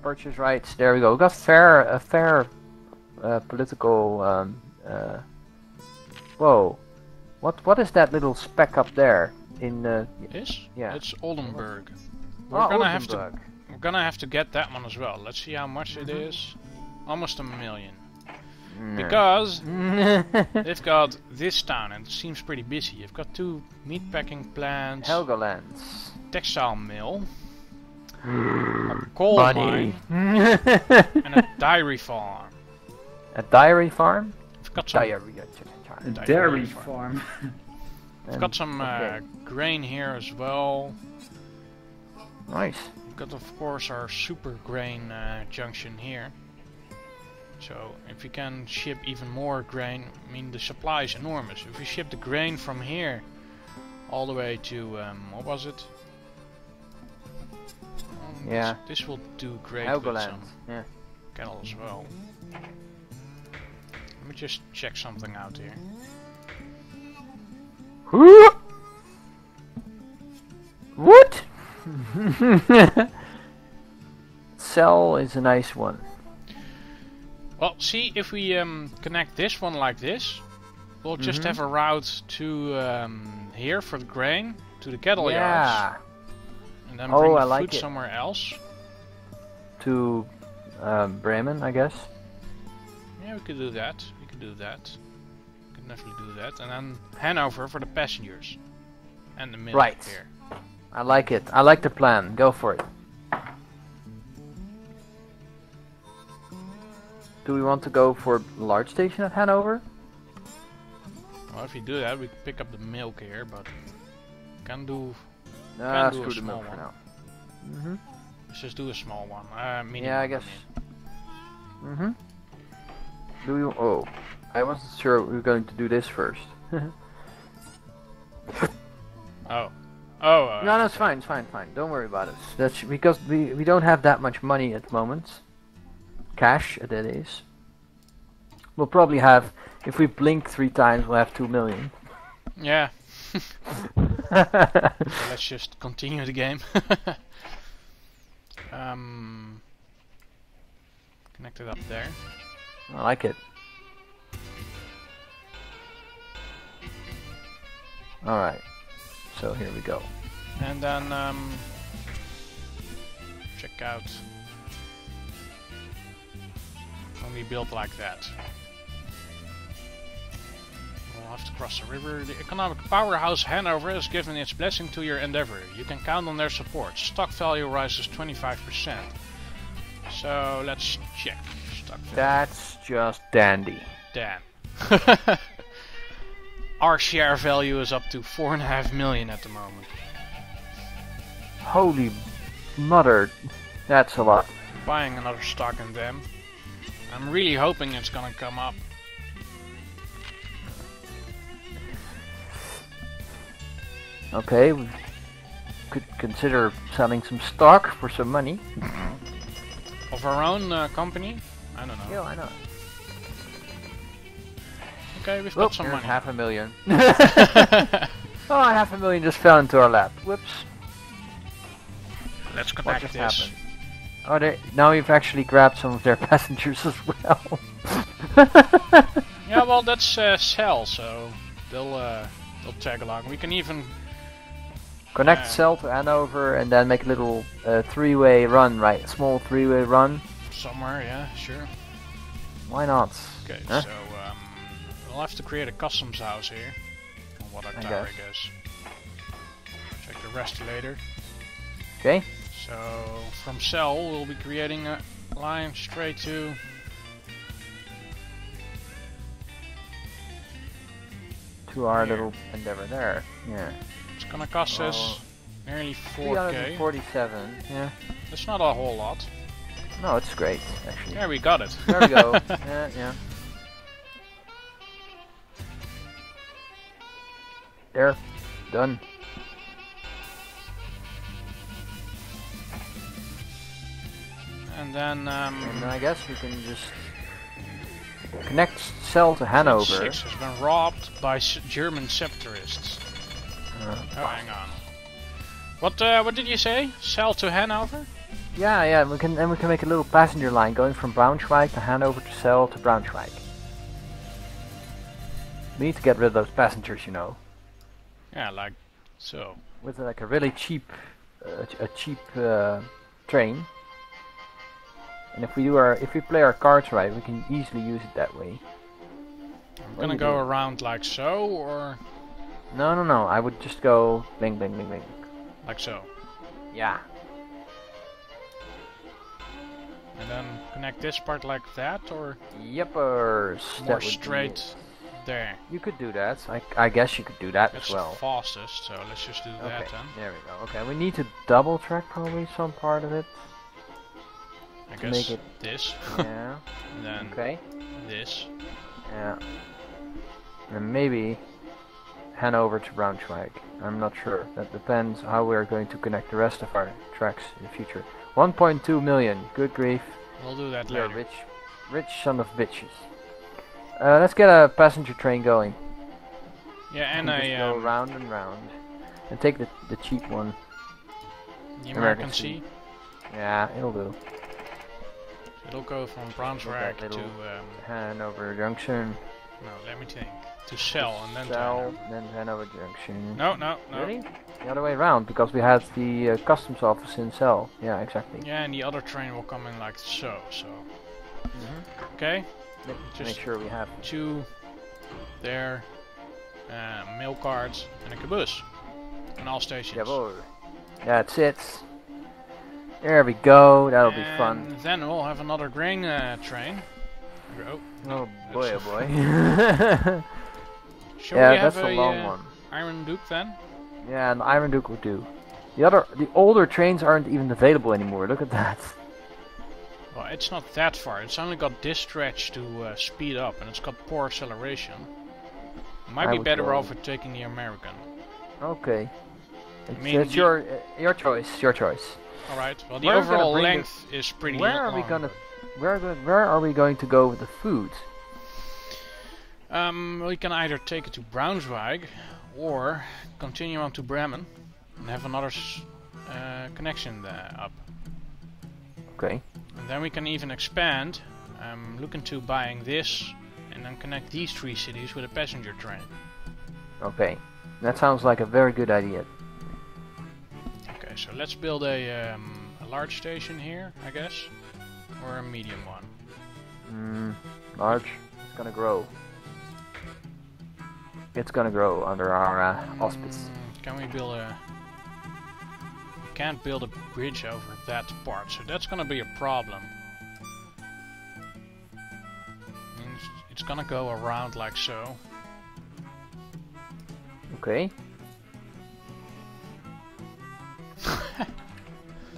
purchase rights. There we go. We got a fair political. Whoa, what is that little speck up there in? This? Yeah. It's Oldenburg. Oh, We're gonna have to get that one as well. Let's see how much it is. Almost 1 million. Because they've got this town and it seems pretty busy. You've got 2 meatpacking plants, Helgolands, textile mill, a coal mine, and a dairy farm. A dairy farm? We've got some A dairy farm. We've got some grain here as well. Nice. We've got of course our super grain junction here. So if we can ship even more grain, I mean the supply is enormous. If we ship the grain from here all the way to what was it? Yeah. This will do great Helgoland. with some Yeah. cattle as well. Let me just check something out here. What? Cell is a nice one. Well, see, if we connect this one like this, we'll just have a route to here for the grain, to the cattle yards. And then bring the food somewhere else. To Bremen, I guess. Yeah, we could do that. We could definitely do that. And then Hanover for the passengers. And the milk here. I like it. I like the plan. Go for it. Do we want to go for a large station at Hanover? Well, if you do that, we can pick up the milk here, but can do. Screw the milk for now. Let's just do a small one. Yeah, I guess. Do we? Oh, I wasn't sure we were going to do this first. No, it's fine. It's fine. Don't worry about it. That's because we don't have that much money at the moment. Cash, that is. We'll probably have, if we blink 3 times, we'll have 2 million. Yeah. Let's just continue the game. Connect it up there. I like it. Alright. So here we go. And then check out when we build like that. We'll have to cross the river. The economic powerhouse Hanover has given its blessing to your endeavor. You can count on their support. Stock value rises 25%. So let's check. Stock value. That's just dandy. Damn. Our share value is up to 4.5 million at the moment. Holy mother, that's a lot. Buying another stock in them. I'm really hoping it's gonna come up. Okay, we could consider selling some stock for some money. Of our own company? I don't know. Yeah, I know. Okay, we've got some money. $500,000. Oh, $500,000 just fell into our lap. Whoops. Let's connect what just this. happened? Oh, now we've actually grabbed some of their passengers as well. Yeah, well, that's Cell, so they'll tag along. We can even connect Cell to Hanover and then make a little 3-way run, right? A small 3-way run. Somewhere, yeah, sure. Why not? Okay, huh? So we'll have to create a customs house here. On what our tower, I guess. Check the rest later. Okay. So from Cell, we'll be creating a line straight to our little endeavor there. Yeah. It's gonna cost us nearly 4K. 347. Yeah. That's not a whole lot. No, it's great actually. There we got it. There we go. Yeah. There. Done. And then I guess we can just connect Cell to Hanover. 6 has been robbed by German separatists. Oh, hang on. What did you say? Cell to Hanover? Yeah, yeah, we can make a little passenger line going from Braunschweig to Hanover to Cell to Braunschweig. We need to get rid of those passengers, you know. Yeah, like so. With like a really cheap, train. And if we play our cards right, we can easily use it that way. I'm gonna go around like so, or No. I would just go bling, bling, bling, bling. like so. Yeah. And then connect this part like that, or Yepers. more straight there. You could do that. I guess you could do that That's as well. the fastest, so let's just do that Okay, then. there we go. Okay, we need to double track probably some part of it. I to guess make it this. Yeah. And then Okay. this. Yeah. And maybe Hanover to Braunschweig. I'm not sure. That depends how we're going to connect the rest of our tracks in the future. 1.2 million. Good grief. We'll do that You're later. a rich son of bitches. Let's get a passenger train going. Yeah, and Just go a round and round. And take the cheap one. the American American Sea. Yeah, it'll do. It'll go from That Braunschweig to little Hanover Junction. no, let me think. To Cell and then to Cell, Hanover. then Hanover Junction. No. Really? The other way around, because we had the customs office in Cell. Yeah, exactly. Yeah, and the other train will come in like so. Mhm. Okay. Make Just sure we have. 2 there, mail cards, and a caboose. On all stations. Jawohl. That's it. There we go. That'll be And fun. then we'll have another grain train. Oh, Oh boy, oh boy. shall Yeah, we have that's a long a one. Iron Duke then? Yeah, an Iron Duke would do. The older trains aren't even available anymore. Look at that. Well, it's not that far. It's only got this stretch to speed up, and it's got poor acceleration. Might I be would better go- off with taking the American. Okay. It's, mean, it's the- your choice. Your choice. Alright, well the Where are we gonna overall bring length is pretty Where long. are we gonna? Where are we going to go with the food? We can either take it to Braunschweig, or continue on to Bremen, and have another connection up. Okay. And then we can even expand, look into buying this, and then connect these 3 cities with a passenger train. Okay. That sounds like a very good idea. Okay, so let's build a large station here, I guess, or a medium one. Large. It's gonna grow. It's gonna grow under our auspice. Can we build a... We can't build a bridge over that part, so that's gonna be a problem. Means it's gonna go around like so. Okay.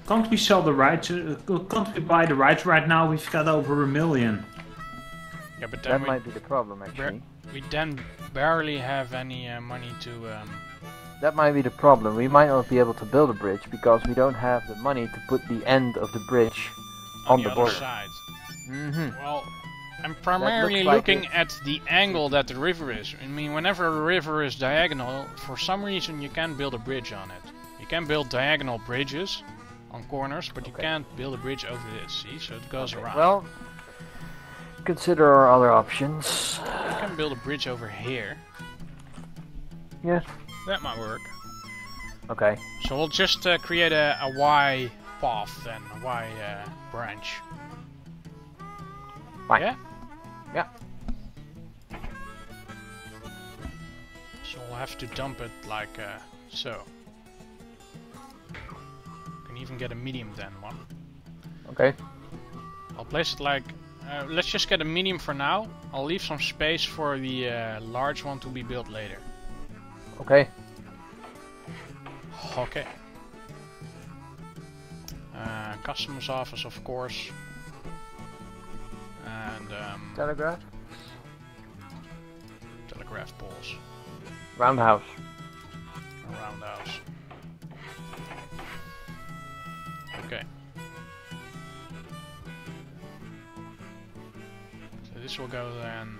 Can't we sell the rights? Can't we buy the rights right now? We've got over 1 million. Yeah, but That then might be the problem, actually. we then barely have any money to... That might be the problem. We might not be able to build a bridge because we don't have the money to put the end of the bridge on the other border. side. Mm-hmm. Well, I'm primarily like looking it. at the angle that the river is. I mean, whenever a river is diagonal, for some reason you can't build a bridge on it. You can build diagonal bridges on corners, but you Okay. can't build a bridge over this, see? So it goes around. Well, consider our other options. You can build a bridge over here. Yeah. That might work. Okay. So we'll just create a Y path then, a Y branch. Fine. Yeah? Yeah. So we'll have to dump it like so. Can even get a medium then one. Okay. I'll place it like... let's just get a medium for now. I'll leave some space for the large one to be built later. Okay. Okay. Customs office, of course. And Telegraph. telegraph poles. Roundhouse. A roundhouse. Okay. So this will go then...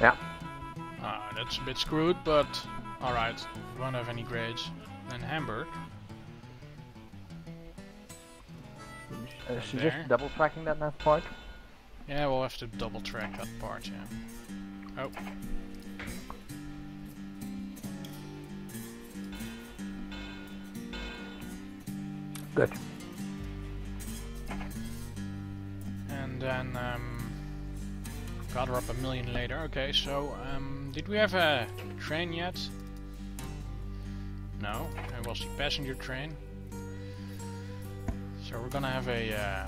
Yeah. That's a bit screwed, but Alright, we won't have any grades. Then Hamburg. She's There. just double tracking that part. Yeah, we'll have to double track that part, yeah. Oh. Good. And then gather up 1 million later. Okay, so did we have a train yet? No, it was the passenger train. So we're gonna have a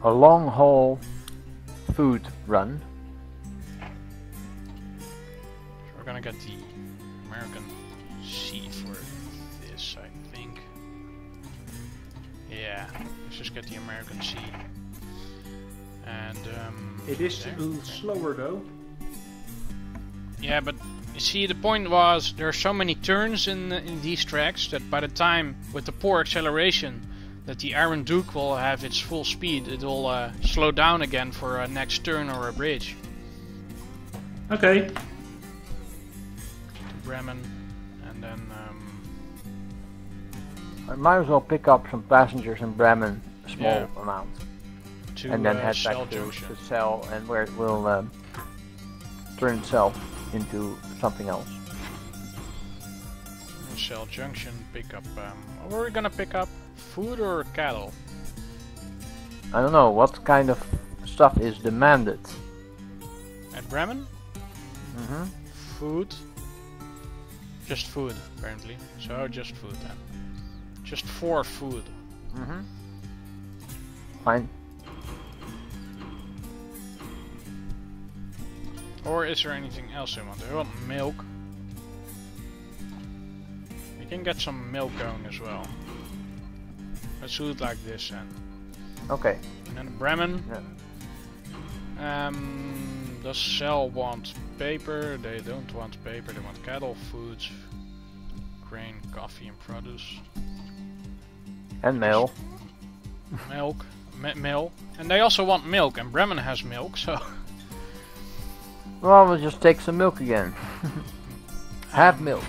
long haul food run. so we're gonna get the American C for this, I think. Yeah, let's just get the American C. And It is there. a little slower though. Yeah, but you see, the point was there are so many turns in these tracks that by the time with the poor acceleration that the Iron Duke will have its full speed, it will slow down again for a next turn or a bridge. Okay. To Bremen, and then I might as well pick up some passengers in Bremen, a small Yeah. amount, to and then head Cell back to Junction. Cell, and where it will turn itself into something else. Cell Junction, pick up. What are we gonna pick up? Food or cattle? I don't know what kind of stuff is demanded. At Bremen? Mm-hmm. Food. Just food, apparently. So just food then. Just 4 food. Mm-hmm. Fine. Or is there anything else I want? I want milk. We can get some milk going as well. Let's do it like this then. Okay. And then Bremen. Yeah. Does Cell want paper? They don't want paper, they want cattle, foods, grain, coffee and produce. And mail. Milk. Mail. And they also want milk, and Bremen has milk, so... Well, we'll just take some milk again. Have milk.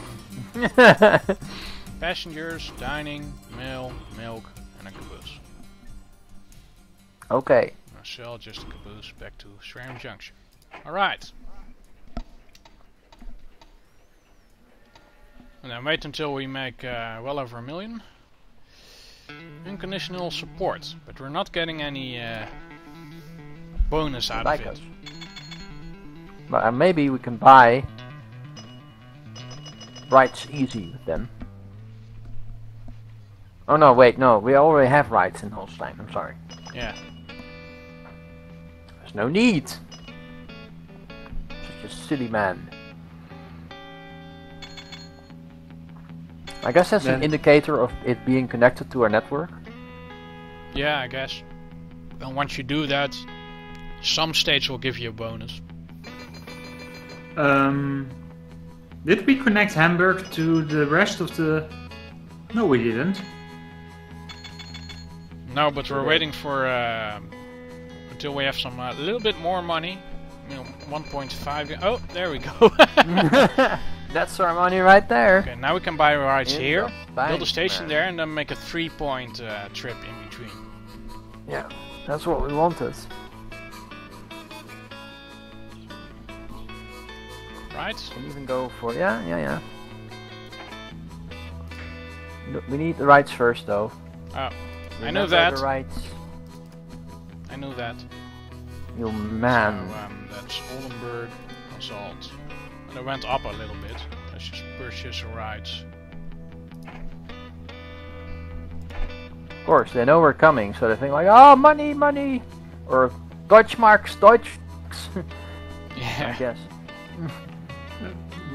Passengers, dining, mail, milk, and a caboose. Okay. Marcel, just a caboose, back to SRAM Junction. Alright. And then wait until we make well over 1 million. Unconditional support, but we're not getting any bonus out of Like it. us. But maybe we can buy rights easy with them. Oh no, wait, no, we already have rights in Holstein, I'm sorry. Yeah. There's no need. Such a silly man. I guess that's an Then- indicator of it being connected to our network. Yeah, I guess. And once you do that, some states will give you a bonus. Did we connect Hamburg to the rest of the... No, we didn't. No, but we're waiting for until we have some a little bit more money. You know, 1.5. Oh, there we go. That's our money right there. Okay, now we can buy rights In here, the build a bank, station man. there, and then make a 3-point trip in between. Yeah, that's what we wanted. Right? Can even go for yeah. We need the rights first, though. Oh, I know Remember that. The rights, I know that. you man. So, that's Oldenburg Consult. And it went up a little bit. Let's just purchase the rights. Of course, they know we're coming, so they think like, oh, money, money, or Deutschmarks, Deutsch. I Yeah. guess.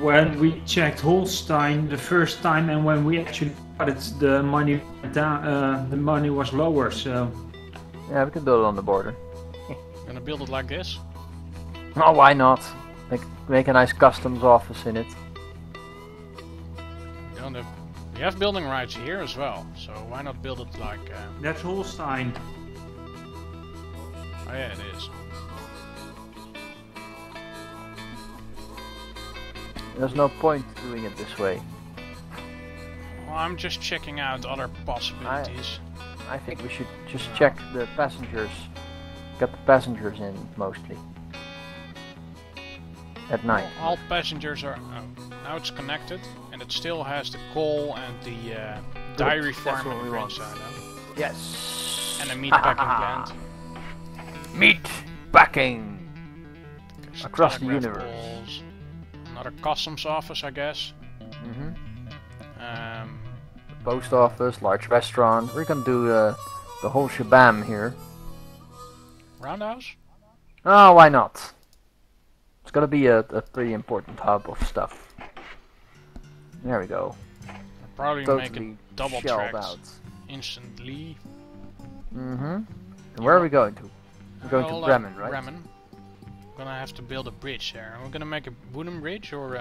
When we checked Holstein the first time and when we actually got it, the money went down, the money was lower, so... Yeah, we can build it on the border. Gonna build it like this. Oh, why not? Make a nice customs office in it. We have building rights here as well, so why not build it like... That's Holstein. oh yeah, it is. There's no point doing it this way. Well, I'm just checking out other possibilities. I think we should just check the passengers. Get the passengers in mostly. At night. All passengers are... Oh, now it's connected, and it still has the coal and the dairy farm on the inside. Yes. And a meat packing plant. Meat packing There's across the telegraph universe. poles. Another customs office, I guess. Post office, large restaurant. We're gonna do the whole shabam here. Roundhouse? Oh, why not? It's gonna be a pretty important hub of stuff. There we go. Probably make Totally it double shelled tracked out. instantly. And where are we going to? We're going to Bremen, right? Bremen. Gonna have to build a bridge there. We're gonna make a wooden bridge or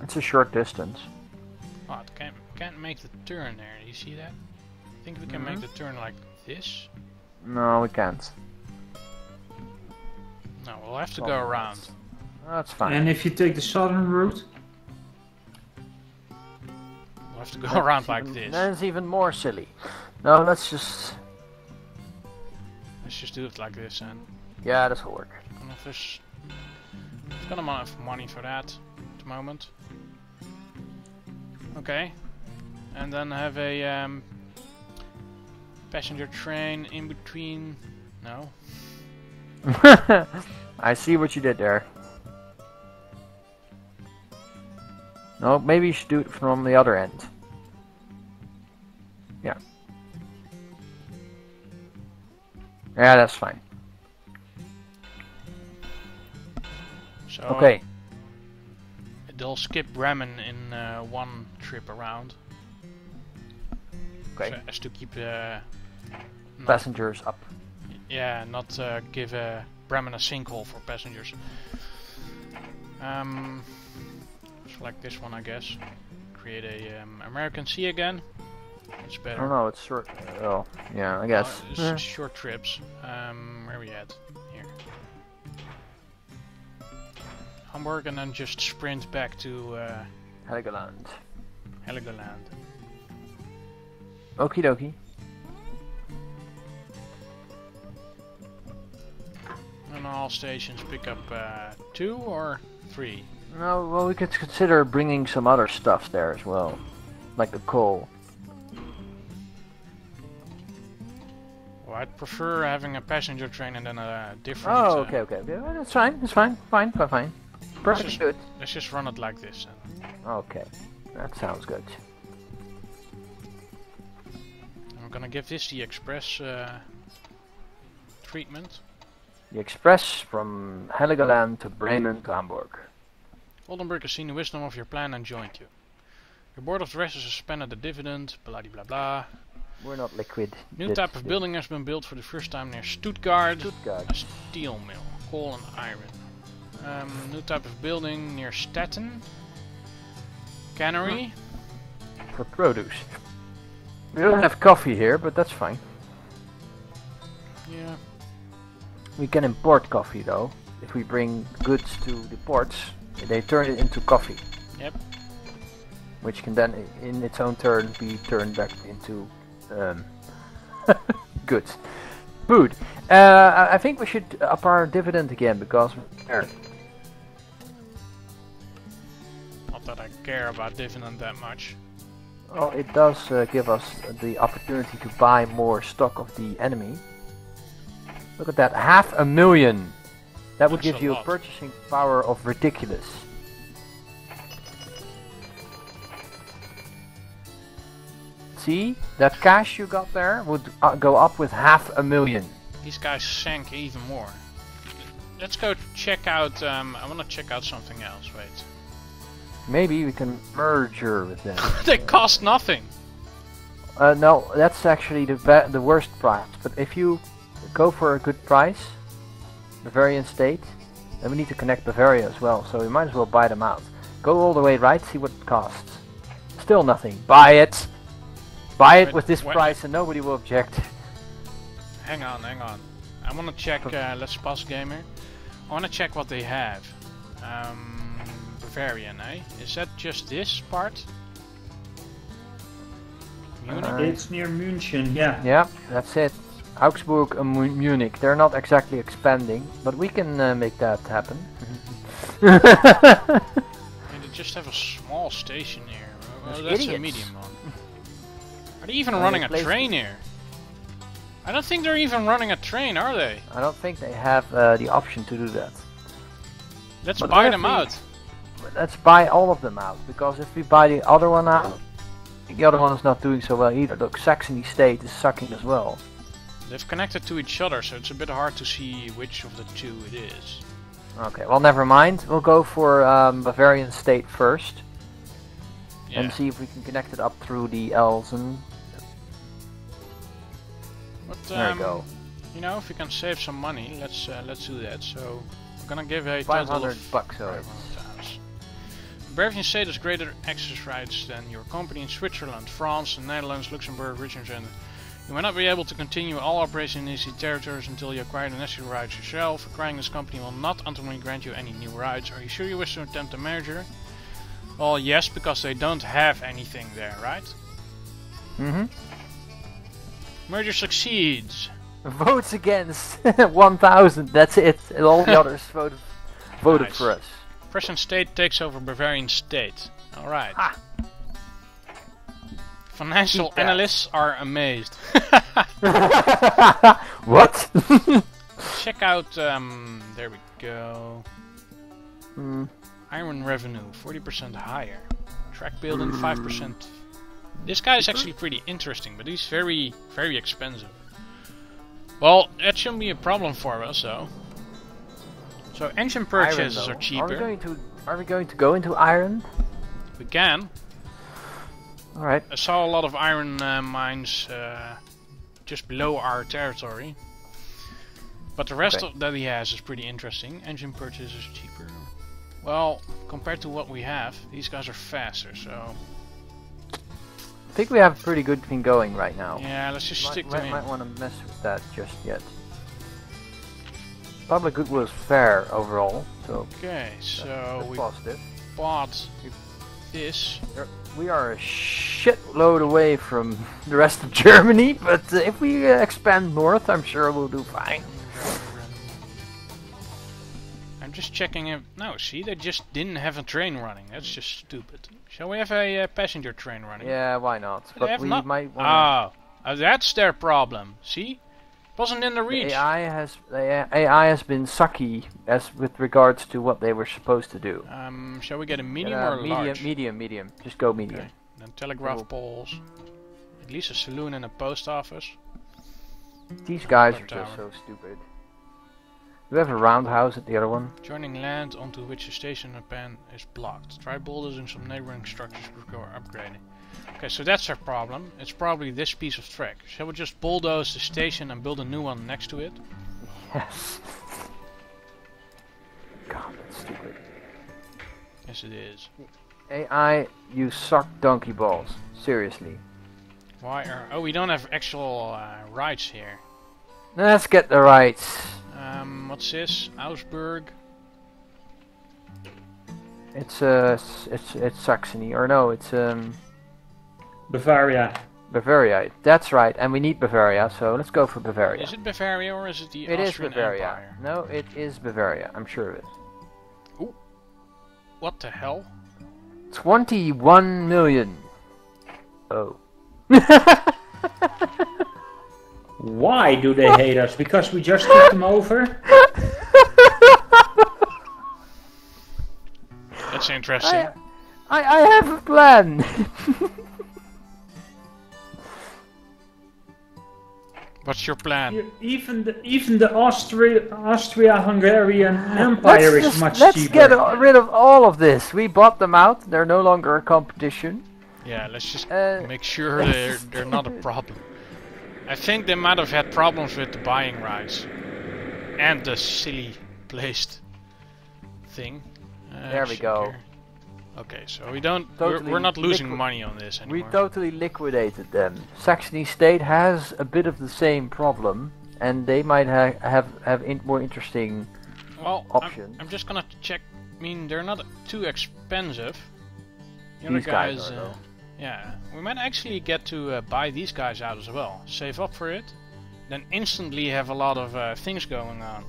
It's a short distance. Oh, it can't make the turn there. You see that? I think we can make the turn like this. No, we can't. No, we'll have to go around. That's fine. And if you take the southern route, We'll have to go around like this. That's even more silly. No, let's just... Let's just do it like this and... Yeah, this will work. There's got enough money for that at the moment. Okay. And then have a passenger train in between... No. I see what you did there. No, maybe you should do it from the other end. Yeah. Yeah, that's fine. So Okay. they'll skip Bremen in one trip around. Okay. So as to keep Passengers up. yeah, not give Bremen a sinkhole for passengers. Select this one, I guess. Create a American Sea again. It's I better. don't know, it's short. Oh, yeah, I guess. It's short trips. Where are we at? Here. Hamburg, and then just sprint back to Helgoland. Helgoland. Okie dokie. And all stations pick up 2 or 3. No, well, we could consider bringing some other stuff there as well. Like the coal. Well, I'd prefer having a passenger train and then a different... Oh, okay. Well, that's fine. It's fine. Fine. Perfect. Good. Let's just run it like this. Okay. That sounds good. I'm gonna give this the express treatment. The express from Helgoland to Bremen to Hamburg. Oldenburg has seen the wisdom of your plan and joined you. Your board of directors has suspended the dividend, blah blah blah. We're not liquid. New type of building has been built for the first time near Stuttgart. Stuttgart. A steel mill, coal and iron. New type of building near Stettin. Cannery. For produce. We don't have coffee here, but that's fine. Yeah. We can import coffee though. If we bring goods to the ports, they turn it into coffee. Yep. Which can then, in its own turn, be turned back into goods. Food. I think we should up our dividend again because we're Not that I care about dividend that much. well, it does give us the opportunity to buy more stock of the enemy. Look at that, 500,000! That would That's give a you a lot. purchasing power of ridiculous. See, that cash you got there would go up with 500,000. These guys sank even more. Let's go check out, I want to check out something else, wait. Maybe we can merger with them. They cost nothing! No, that's actually the worst price. But if you go for a good price, Bavarian state, then we need to connect Bavaria as well. So we might as well buy them out. Go all the way right, see what it costs. Still nothing. Buy it! Buy it Wait, with this what? price and nobody will object. Hang on. I want to check Let's Pass Gamer. I want to check what they have. Bavarian, eh? Is that just this part? Munich? It's near München, yeah. Yeah, that's it. Augsburg and Munich. They're not exactly expanding, but we can make that happen. And they just have a small station here. Well, Those that's a idiots. medium one. Are they even running a train here? I don't think they're even running a train, are they? I don't think they have the option to do that. Let's But buy what them if we- out. Let's buy all of them out, because if we buy the other one out, the other one is not doing so well either. Look, Saxony State is sucking as well. They've connected to each other, so it's a bit hard to see which of the two it is. Okay, well never mind. We'll go for Bavarian State first, Yeah. and see if we can connect it up through the Elsen. But, There we go. You know, if we can save some money, let's do that. So I'm gonna give a total 500 of bucks, so 500 times. Bavarian State has greater access rights than your company in Switzerland, France, the Netherlands, Luxembourg, Richmond. You will not be able to continue all operations in these territories until you acquire the necessary rights yourself. Acquiring this company will not ultimately grant you any new rights. Are you sure you wish to attempt a merger? Well, yes, because they don't have anything there, right? Mm-hmm. Merger succeeds. Votes against 1,000. That's it. And all the others voted Nice. for us. Prussian State takes over Bavarian State. Alright. Ha. Financial Keep that. analysts are amazed. What? Check out, there we go. Hmm. Iron revenue, 40% higher. Track building, 5%. This guy is actually pretty interesting, but he's very, very expensive. Well, that shouldn't be a problem for us, though. So engine purchases Iron, are though. cheaper. Are we going to go into iron? We can. All right. I saw a lot of iron mines just below our territory. But the rest Okay. that he has is pretty interesting. Engine purchase is cheaper. Well, compared to what we have, these guys are faster, so... I think we have a pretty good thing going right now. Yeah, let's just stick to him. Might want to mess with that just yet. Public goodwill is fair overall, so Okay, so that's we positive. bought this. We are a shitload away from the rest of Germany, but if we expand north, I'm sure we'll do fine. I'm just checking if... No, see, they just didn't have a train running. That's just stupid. Shall we have a passenger train running? Yeah, why not? They But have we not... might want that's their problem. See? Wasn't in the reach. the AI has been sucky as with regards to what they were supposed to do. Shall we get a medium Get a or a large? medium. Just go medium. Okay. Then telegraph poles. At least a saloon and a post office. These guys are Clock just tower. so stupid. Do we have a roundhouse at the other one? Joining land onto which a station pen is blocked. Try bulldozing some neighboring structures before upgrading. Okay, so that's our problem. It's probably this piece of track. Shall we just bulldoze the station and build a new one next to it? Yes. God, that's stupid. Yes, it is. AI, you suck donkey balls. Seriously. Why are... Oh, we don't have actual rights here. Let's get the rights. What's this? Augsburg. It's Saxony, or no, it's Bavaria. Bavaria. That's right, and we need Bavaria, so let's go for Bavaria. Is it Bavaria or is it the It is Austrian Bavaria. Empire? No, it is Bavaria. I'm sure of it. What the hell? 21 million. Oh. Why do they hate us? Because we just took them over? That's interesting. I have a plan. What's your plan? Even the Austria-Hungarian Empire is much let's cheaper. get rid of all of this. We bought them out. They're no longer a competition. Yeah, let's just Uh, make sure they're not a problem. I think they might have had problems with the buying rights and the silly placed thing. There we go. here. Okay, so we don't. Totally we're not losing liquid- money on this We anymore. totally liquidated them. Saxony State has a bit of the same problem, and they might have more interesting Well, options. I'm just gonna check. I mean, they're not too expensive. The other These guys are, though. yeah, we might actually get to buy these guys out as well. Save up for it, then instantly have a lot of things going on.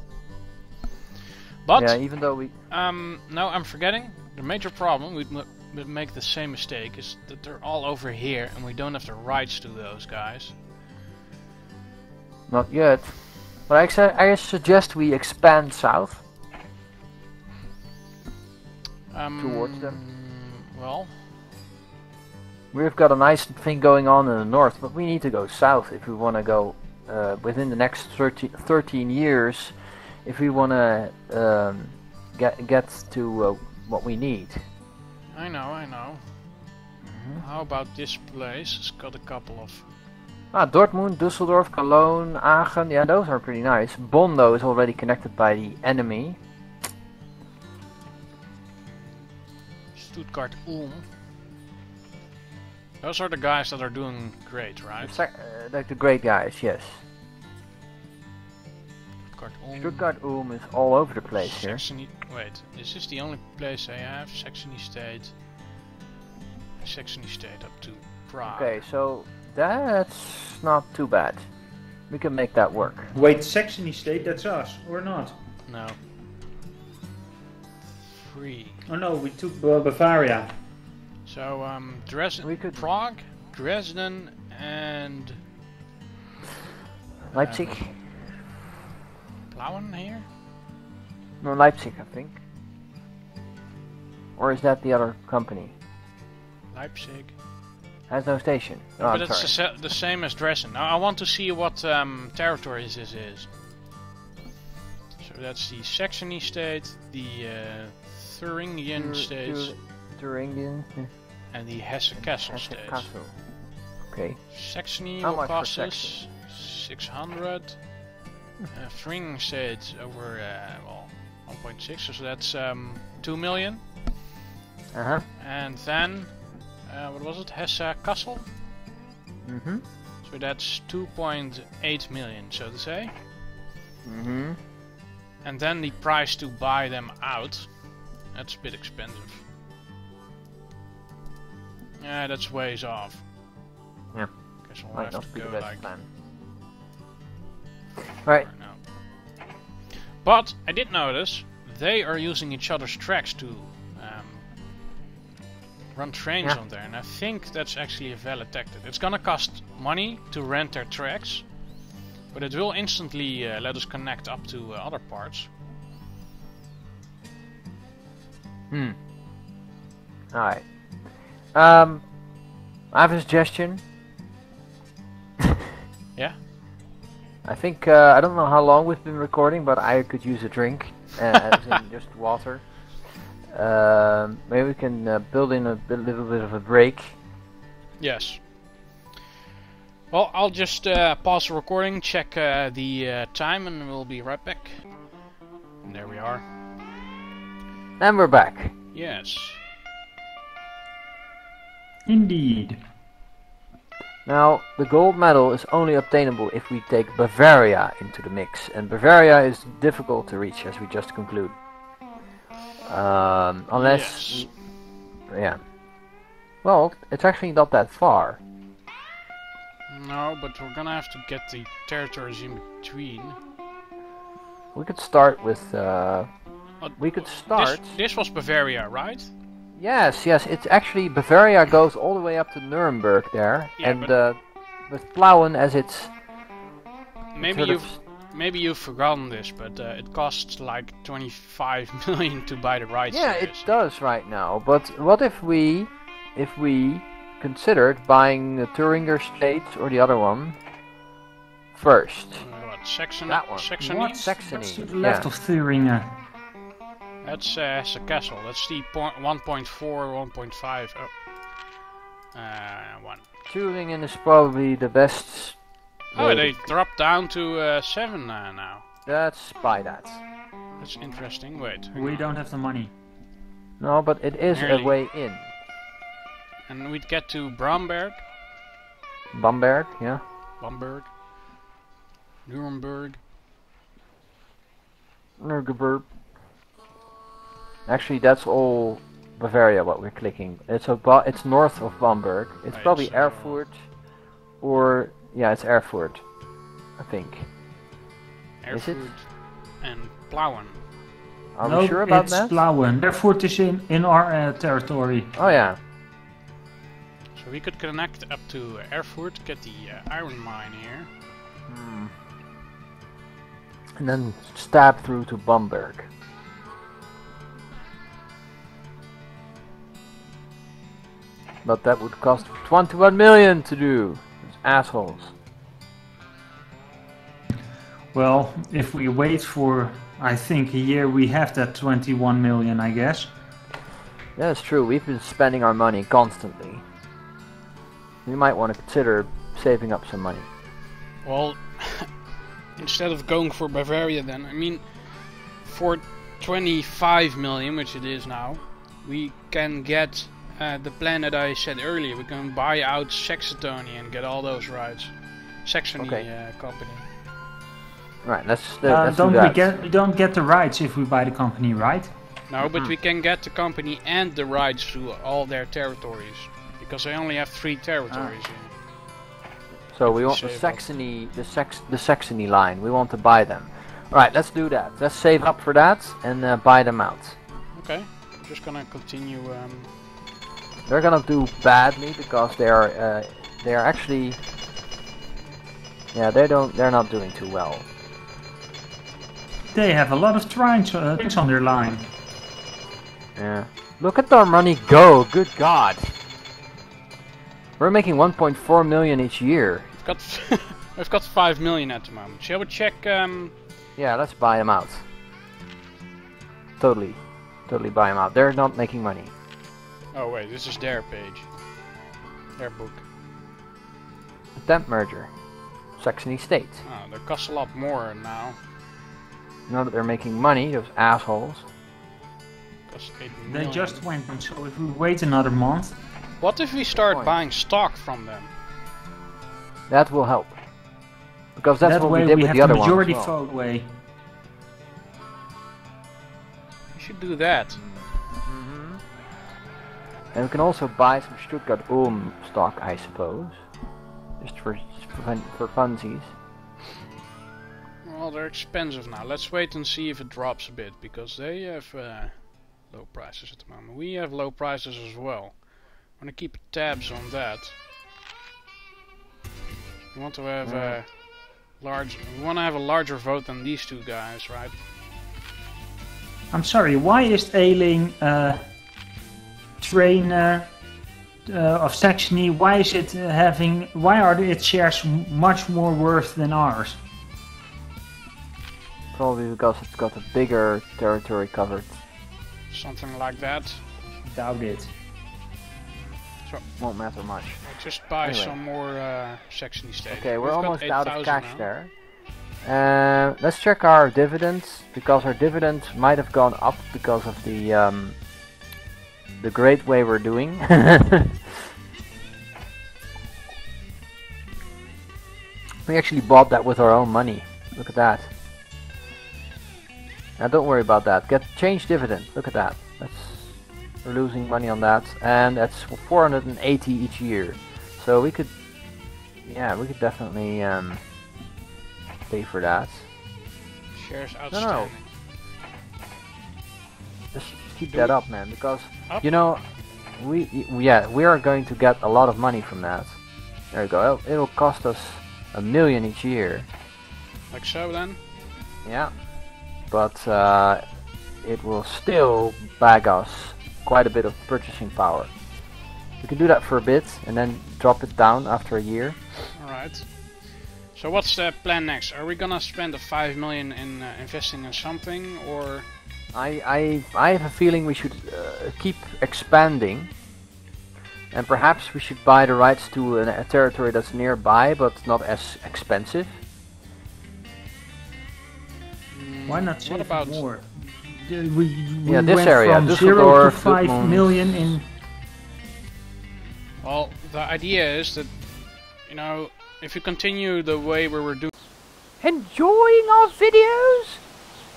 But Yeah, even though we... no, I'm forgetting. The major problem we'd make the same mistake is that they're all over here, and we don't have the rights to those guys. Not yet. But I suggest we expand south. Towards them. Well, We've got a nice thing going on in the north, but we need to go south if we want to go within the next 13 years. If we want to get to what we need. I know. How about this place? It's got a couple of... Dortmund, Düsseldorf, Cologne, Aachen. Yeah, those are pretty nice. Bonn, though, is already connected by the enemy. Stuttgart, Ulm. Those are the guys that are doing great, right? Like the great guys, yes. Stuttgart, Ulm. Stuttgart, Ulm is all over the place here. Saxony. Wait, is this the only place I have? Saxony State. Saxony State up to Prague. Okay, so that's not too bad. We can make that work. Wait, Saxony State, that's us, or not? No. 3. Oh no, we took Bavaria. So, Dresden, We could- Prague, Dresden, and Leipzig? Plauen here? No, Leipzig, I think. Or is that the other company? Leipzig. Has no station. Oh, But I'm it's sorry. the same as Dresden. Now I want to see what territories this is. So that's the Saxony state, the Thuringian states, Thuringian. and the Hesse-Kassel states. Hesse-Kassel. Okay. Saxony How will much for cost us 600. Thuringian states over well 1.6, so that's 2 million. Uh-huh. And then what was it? Hesse-Kassel? Mm-hmm. So that's 2.8 million, so to say. Mm-hmm. And then the price to buy them out, that's a bit expensive. Yeah, that's ways off. Yeah. Guess we'll Might have not to be the go best like plan. Right. right now. But I did notice they are using each other's tracks to run trains Yeah. on there, and I think that's actually a valid tactic. It's gonna cost money to rent their tracks, but it will instantly let us connect up to other parts. Alright. I have a suggestion. Yeah? I think, I don't know how long we've been recording, but I could use a drink, as in just water. Maybe we can build in a little bit of a break. Yes. Well, I'll just pause the recording, check the time, and we'll be right back. And there we are. And we're back. Yes. Indeed. Now, the gold medal is only obtainable if we take Bavaria into the mix, and Bavaria is difficult to reach, as we just concluded. Unless... Yes. Yeah. Well, it's actually not that far. No, but we're gonna have to get the territories in between. We could start with... we could This, start... this was Bavaria, right? Yes, it's actually... Bavaria goes all the way up to Nuremberg there, Yeah, and with Plauen as its... Maybe sort of maybe you've forgotten this, but it costs like 25 million to buy the rights. Yeah, to it this. does right now. But what if we considered buying the Thuringia states or the other one first? What, Saxony? That one. Saxony? What? Saxony, What's to the left yeah. of Thuringia? That's Hesse-Kassel. That's the 1.4, 1.5. Oh. 1. Thuringen is probably the best. Oh, way they to- dropped down to 7 now. Let's buy that. That's interesting. Wait. hang We on. don't have the money. No, but it is Nearly. a way in. And we'd get to Bamberg. Bamberg, yeah. Nuremberg. Nuremberg. Actually, that's all Bavaria what we're clicking. It's north of Bamberg. It's Right, probably so- Erfurt, or yeah, it's Erfurt, I think. Is it? Erfurt and Plauen. Are no, we sure about it's that? Plauen. Erfurt is in our territory. Oh yeah. So we could connect up to Erfurt, get the iron mine here. Hmm. And then stab through to Bamberg. But that would cost 21 million to do. Those assholes. Well, if we wait for, I think, a year, we have that 21 million, I guess. Yeah, it's true. We've been spending our money constantly. We might want to consider saving up some money. Well, instead of going for Bavaria then, I mean, for 25 million, which it is now, we can get the plan that I said earlier. We can buy out Saxony and get all those rights. Saxony Okay. company. Right, let's do that. We don't get the rights if we buy the company, right? No, but we can get the company and the rights to all their territories. Because they only have 3 territories here. So we we want the save up. Saxony, the Saxony line. We want to buy them. Right, let's do that. Let's save up for that and buy them out. Okay, I'm just gonna continue. They're gonna do badly because they're actually, yeah, they're not doing too well. They have a lot of trains on their line. Yeah. Look at our money go. Good God. We're making 1.4 million each year. We've got 5 million at the moment. Shall we check? Yeah, let's buy them out. Totally buy them out. They're not making money. Oh wait, this is their page, their book. Attempt merger. Saxony state. Oh, they cost a lot more now. Now that they're making money, those assholes. Cost 8 They million. just went on, so if we wait another month, What if we start Point. buying stock from them? That will help. Because that's that what way we did we with have the other the one. majority as well. vote way. We should do that. And we can also buy some Stuttgart stock, I suppose. Just for funsies. Well, they're expensive now. Let's wait and see if it drops a bit, because they have low prices at the moment. We have low prices as well. I'm gonna keep tabs on that. We want to have a large. We want to have a larger vote than these two guys, right? I'm sorry, why is Ailing train of Saxony? Why is it having? Why are its shares much more worth than ours? Probably because it's got a bigger territory covered. Something like that. Doubt it. Won't matter much. Just buy Anyway. some more Saxony states. Okay, we're We've got almost out of 8,000 cash now. there. Let's check our dividends, because our dividend might have gone up because of the great way we're doing. We actually bought that with our own money. Look at that. Now don't worry about that. Change dividend. Look at that. We're losing money on that, and that's 480 each year. So we could, yeah, we could definitely pay for that. Shares No. outstanding. Just keep that up, man, because Up? you know, we are going to get a lot of money from that. There you go. It'll cost us 1 million each year. Like so then? Yeah, but it will still bag us quite a bit of purchasing power. We can do that for a bit and then drop it down after a year. Alright. So what's the plan next? Are we gonna spend the 5 million in investing in something, or... I have a feeling we should keep expanding, and perhaps we should buy the rights to a territory that's nearby but not as expensive. Why not save what about more? We Yeah, this went area, from 0 to Düsseldorf, 5 Dortmund. million in. Well, the idea is that, you know, if you continue the way we were doing... Enjoying our videos?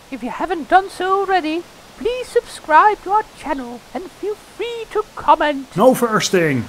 If you haven't done so already, please subscribe to our channel and feel free to comment. No firsting.